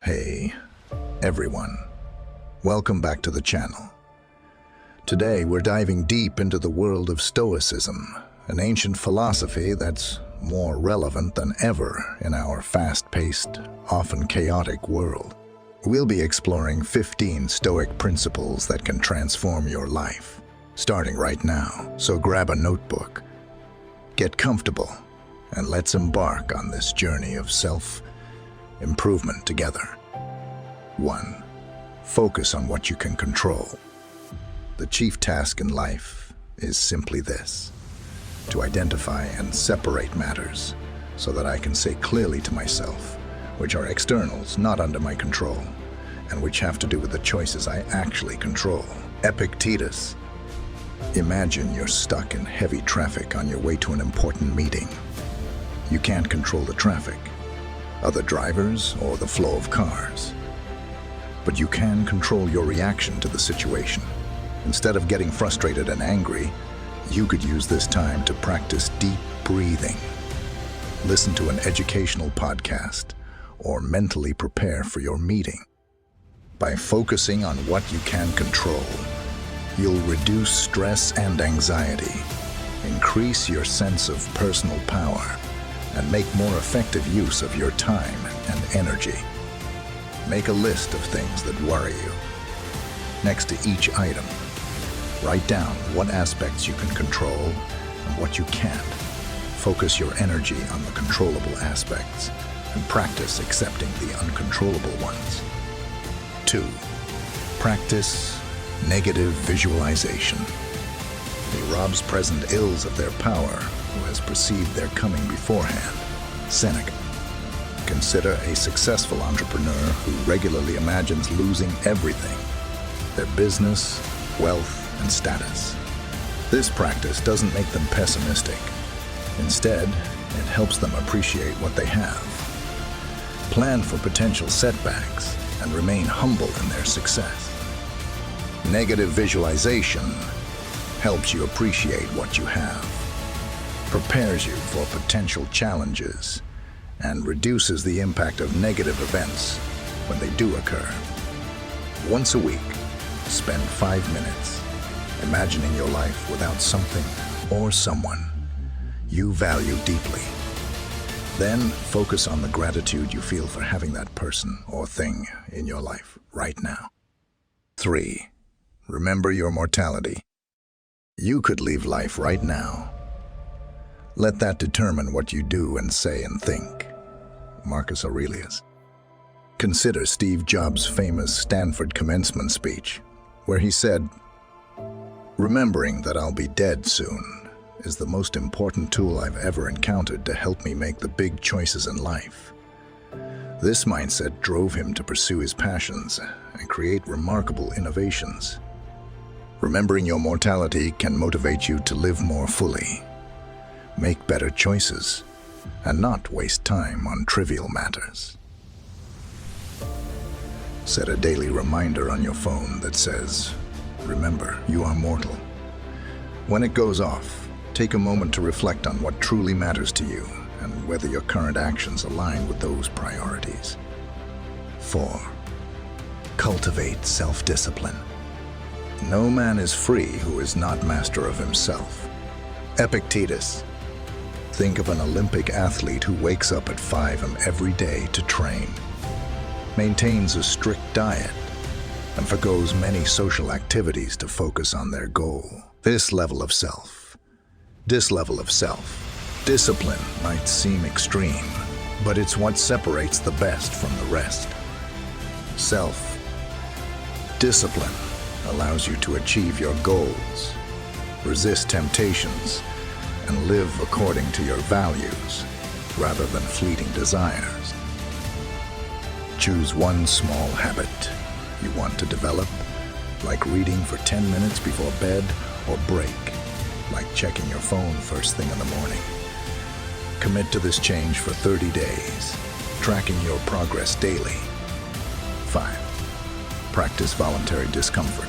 Hey, everyone. Welcome back to the channel. Today, we're diving deep into the world of Stoicism, an ancient philosophy that's more relevant than ever in our fast-paced, often chaotic world. We'll be exploring 15 Stoic principles that can transform your life, starting right now. So grab a notebook, get comfortable, and let's embark on this journey of self-improvement together. 1. Focus on what you can control. The chief task in life is simply this: to identify and separate matters so that I can say clearly to myself, which are externals not under my control, and which have to do with the choices I actually control. Epictetus. Imagine you're stuck in heavy traffic on your way to an important meeting. You can't control the traffic, other drivers, or the flow of cars. But you can control your reaction to the situation. Instead of getting frustrated and angry, you could use this time to practice deep breathing. Listen to an educational podcast, or mentally prepare for your meeting. By focusing on what you can control, you'll reduce stress and anxiety, increase your sense of personal power, and make more effective use of your time and energy. Make a list of things that worry you. Next to each item, write down what aspects you can control and what you can't. Focus your energy on the controllable aspects and practice accepting the uncontrollable ones. 2. Practice negative visualization. He robs present ills of their power who has perceived their coming beforehand. Seneca. Consider a successful entrepreneur who regularly imagines losing everything: their business, wealth, and status. This practice doesn't make them pessimistic. Instead, it helps them appreciate what they have. Plan for potential setbacks and remain humble in their success. Negative visualization helps you appreciate what you have, prepares you for potential challenges, and reduces the impact of negative events when they do occur. Once a week, spend 5 minutes imagining your life without something or someone you value deeply. Then focus on the gratitude you feel for having that person or thing in your life right now. 3. Remember your mortality. You could leave life right now. Let that determine what you do and say and think. Marcus Aurelius. Consider Steve Jobs' famous Stanford commencement speech, where he said, "Remembering that I'll be dead soon is the most important tool I've ever encountered to help me make the big choices in life." This mindset drove him to pursue his passions and create remarkable innovations. Remembering your mortality can motivate you to live more fully, make better choices, and not waste time on trivial matters. Set a daily reminder on your phone that says, "Remember, you are mortal." When it goes off, take a moment to reflect on what truly matters to you and whether your current actions align with those priorities. 4. Cultivate self-discipline. No man is free who is not master of himself. Epictetus. Think of an Olympic athlete who wakes up at 5 a.m. every day to train, maintains a strict diet, and forgoes many social activities to focus on their goal. This level of self-discipline might seem extreme, but it's what separates the best from the rest. Self-discipline allows you to achieve your goals, resist temptations, and live according to your values rather than fleeting desires. Choose one small habit you want to develop, like reading for 10 minutes before bed, or break, like checking your phone first thing in the morning. Commit to this change for 30 days, tracking your progress daily. 5. Practice voluntary discomfort.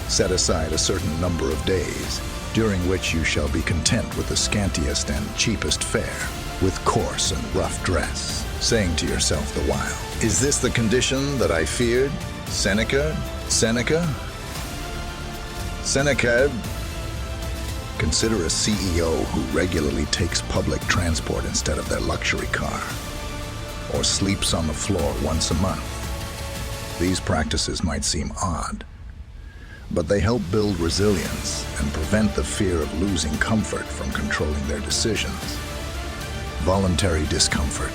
Set aside a certain number of days during which you shall be content with the scantiest and cheapest fare, with coarse and rough dress, saying to yourself the while, "Is this the condition that I feared? Seneca? Seneca? Seneca?" Consider a CEO who regularly takes public transport instead of their luxury car, or sleeps on the floor once a month. These practices might seem odd, but they help build resilience and prevent the fear of losing comfort from controlling their decisions. Voluntary discomfort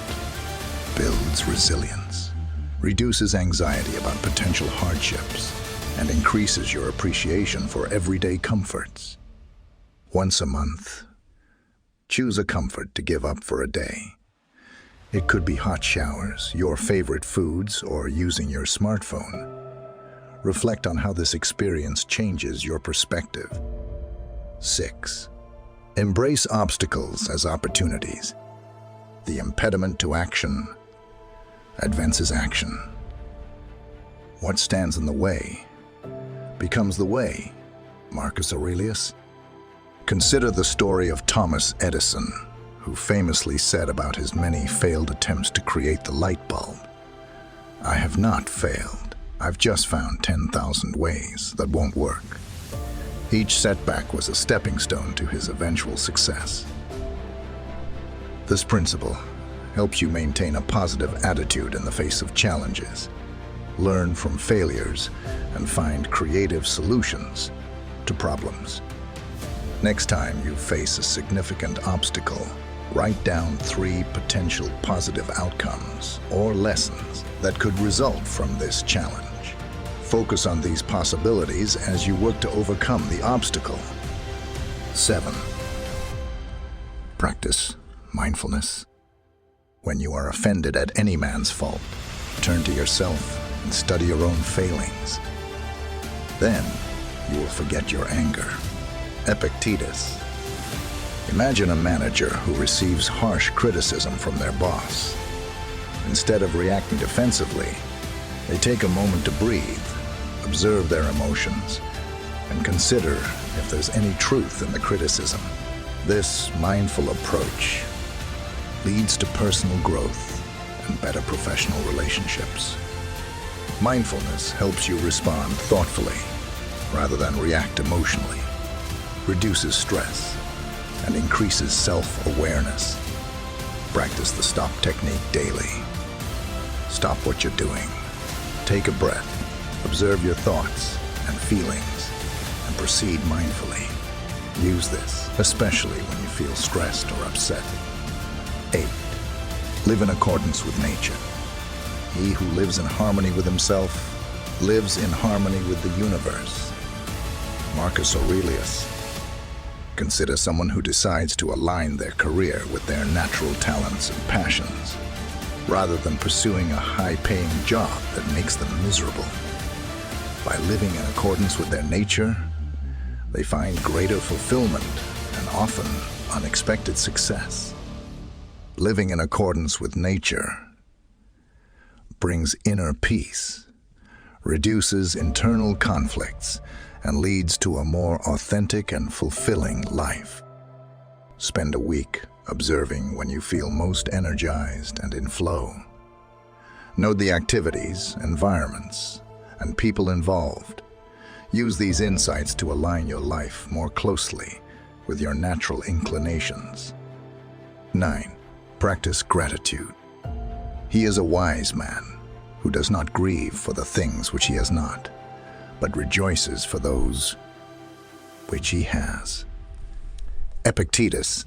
builds resilience, reduces anxiety about potential hardships, and increases your appreciation for everyday comforts. Once a month, choose a comfort to give up for a day. It could be hot showers, your favorite foods, or using your smartphone. Reflect on how this experience changes your perspective. 6. Embrace obstacles as opportunities. The impediment to action advances action. What stands in the way becomes the way. Marcus Aurelius. Consider the story of Thomas Edison, who famously said about his many failed attempts to create the light bulb, "I have not failed. I've just found 10,000 ways that won't work." Each setback was a stepping stone to his eventual success. This principle helps you maintain a positive attitude in the face of challenges, learn from failures, and find creative solutions to problems. Next time you face a significant obstacle, write down 3 potential positive outcomes or lessons that could result from this challenge. Focus on these possibilities as you work to overcome the obstacle. 7. Practice mindfulness. When you are offended at any man's fault, turn to yourself and study your own failings. Then you will forget your anger. Epictetus. Imagine a manager who receives harsh criticism from their boss. Instead of reacting defensively, they take a moment to breathe, observe their emotions, and consider if there's any truth in the criticism. This mindful approach leads to personal growth and better professional relationships. Mindfulness helps you respond thoughtfully rather than react emotionally, reduces stress, and increases self-awareness. Practice the stop technique daily. Stop what you're doing. Take a breath. Observe your thoughts and feelings and proceed mindfully. Use this, especially when you feel stressed or upset. 8. Live in accordance with nature. He who lives in harmony with himself lives in harmony with the universe. Marcus Aurelius. Consider someone who decides to align their career with their natural talents and passions, rather than pursuing a high-paying job that makes them miserable. By living in accordance with their nature, they find greater fulfillment and often unexpected success. Living in accordance with nature brings inner peace, reduces internal conflicts, and leads to a more authentic and fulfilling life. Spend a week observing when you feel most energized and in flow. Note the activities, environments, and people involved. Use these insights to align your life more closely with your natural inclinations. 9. Practice gratitude. He is a wise man who does not grieve for the things which he has not, but rejoices for those which he has. Epictetus.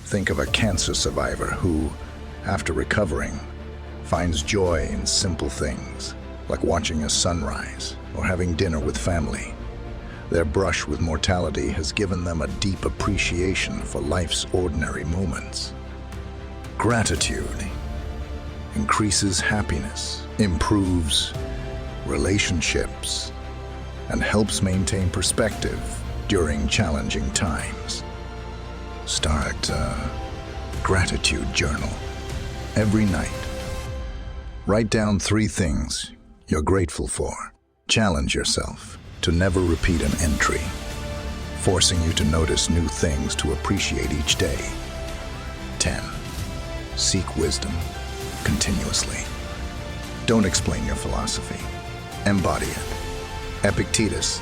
Think of a cancer survivor who, after recovering, finds joy in simple things, like watching a sunrise or having dinner with family. Their brush with mortality has given them a deep appreciation for life's ordinary moments. Gratitude increases happiness, improves relationships, and helps maintain perspective during challenging times. Start a gratitude journal every night. Write down 3 things you're grateful for. Challenge yourself to never repeat an entry, forcing you to notice new things to appreciate each day. 10. Seek wisdom. continuously. Don't explain your philosophy. Embody it. Epictetus.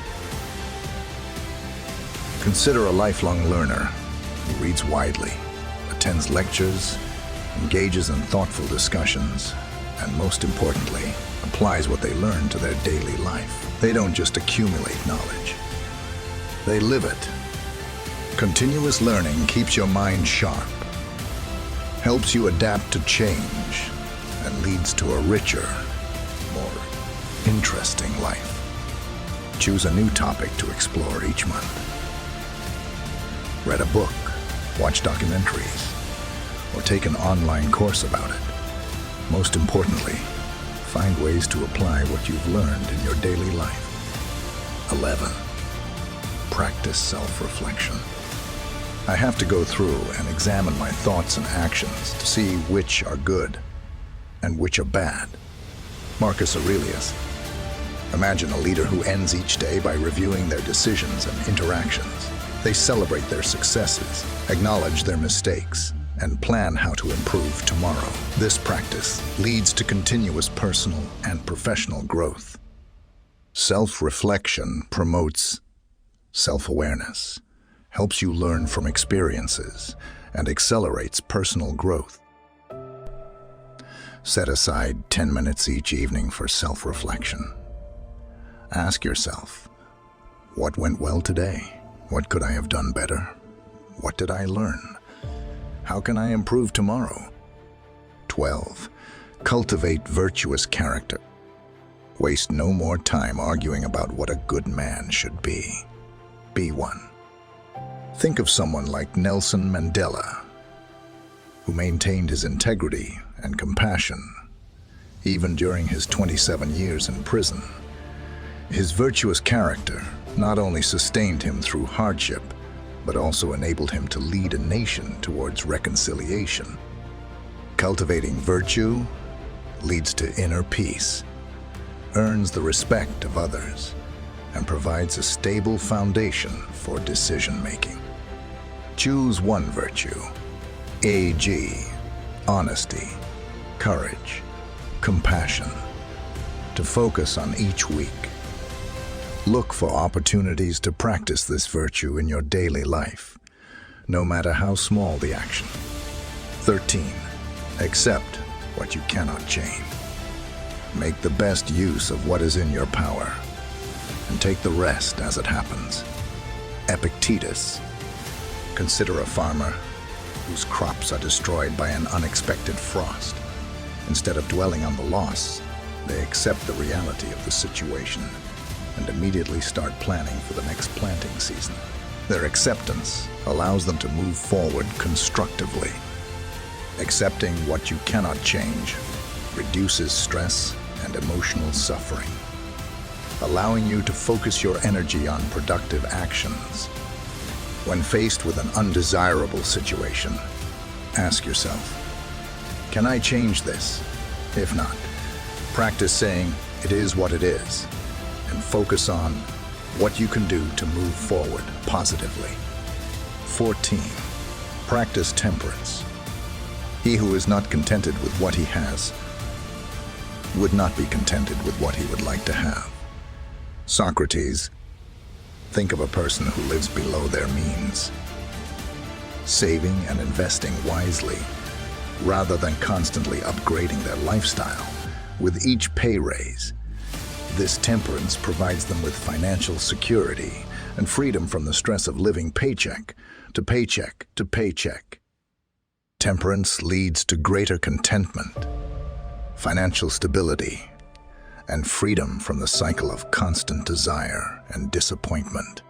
Consider a lifelong learner who reads widely, attends lectures, engages in thoughtful discussions, and most importantly, applies what they learn to their daily life. They don't just accumulate knowledge. They live it. Continuous learning keeps your mind sharp, helps you adapt to change, and leads to a richer, more interesting life. Choose a new topic to explore each month. Read a book, watch documentaries, or take an online course about it. Most importantly, find ways to apply what you've learned in your daily life. 11. Practice self-reflection. I have to go through and examine my thoughts and actions to see which are good and which are bad. Marcus Aurelius. Imagine a leader who ends each day by reviewing their decisions and interactions. They celebrate their successes, acknowledge their mistakes, and plan how to improve tomorrow. This practice leads to continuous personal and professional growth. Self-reflection promotes self-awareness, helps you learn from experiences, and accelerates personal growth. Set aside 10 minutes each evening for self-reflection. Ask yourself, what went well today? What could I have done better? What did I learn? How can I improve tomorrow? 12. Cultivate virtuous character. Waste no more time arguing about what a good man should be. Be one. Think of someone like Nelson Mandela, who maintained his integrity and compassion, even during his 27 years in prison. His virtuous character not only sustained him through hardship, but also enabled him to lead a nation towards reconciliation. Cultivating virtue leads to inner peace, earns the respect of others, and provides a stable foundation for decision-making. Choose one virtue. A.G. Honesty, courage, compassion. To focus on each week. Look for opportunities to practice this virtue in your daily life, no matter how small the action. 13. Accept what you cannot change. Make the best use of what is in your power, and take the rest as it happens. Epictetus. Consider a farmer whose crops are destroyed by an unexpected frost. Instead of dwelling on the loss, they accept the reality of the situation and immediately start planning for the next planting season. Their acceptance allows them to move forward constructively. Accepting what you cannot change reduces stress and emotional suffering, allowing you to focus your energy on productive actions. When faced with an undesirable situation, ask yourself, can I change this? If not, practice saying, it is what it is, and focus on what you can do to move forward positively. 14. Practice temperance. He who is not contented with what he has would not be contented with what he would like to have. Socrates. Think of a person who lives below their means, saving and investing wisely, rather than constantly upgrading their lifestyle with each pay raise. This temperance provides them with financial security and freedom from the stress of living paycheck to paycheck to paycheck. Temperance leads to greater contentment, financial stability, and freedom from the cycle of constant desire and disappointment.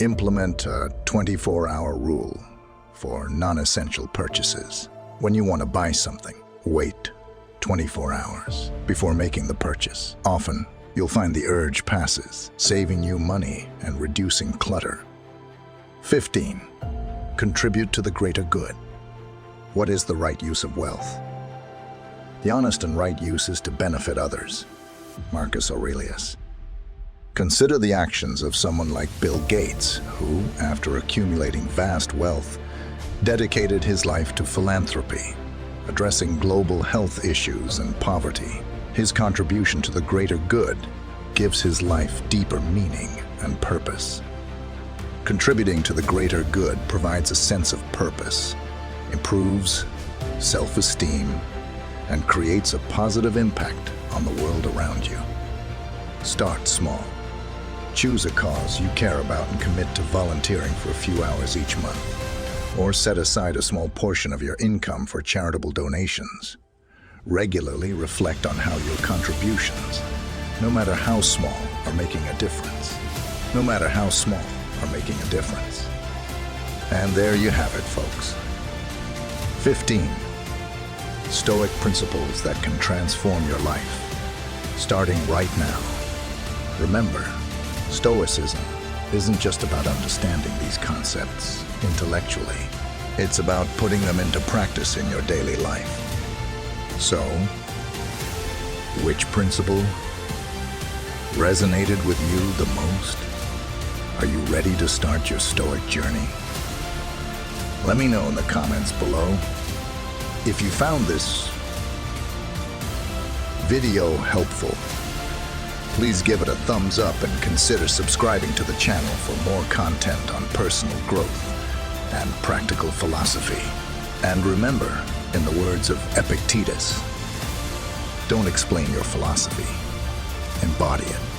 Implement a 24-hour rule for non-essential purchases. When you want to buy something, wait 24 hours before making the purchase. Often, you'll find the urge passes, saving you money and reducing clutter. 15. Contribute to the greater good. What is the right use of wealth? The honest and right use is to benefit others. Marcus Aurelius. Consider the actions of someone like Bill Gates, who, after accumulating vast wealth, dedicated his life to philanthropy. addressing global health issues and poverty. His contribution to the greater good gives his life deeper meaning and purpose. Contributing to the greater good provides a sense of purpose, improves self-esteem, and creates a positive impact on the world around you. Start small. Choose a cause you care about and commit to volunteering for a few hours each month, or set aside a small portion of your income for charitable donations. Regularly reflect on how your contributions, no matter how small, are making a difference. No matter how small, are making a difference. And there you have it, folks. 15 Stoic principles that can transform your life, starting right now. Remember, Stoicism isn't just about understanding these concepts intellectually. It's about putting them into practice in your daily life. So, which principle resonated with you the most? Are you ready to start your Stoic journey? Let me know in the comments below. If you found this video helpful, please give it a thumbs up and consider subscribing to the channel for more content on personal growth and practical philosophy. And remember, in the words of Epictetus, don't explain your philosophy, embody it.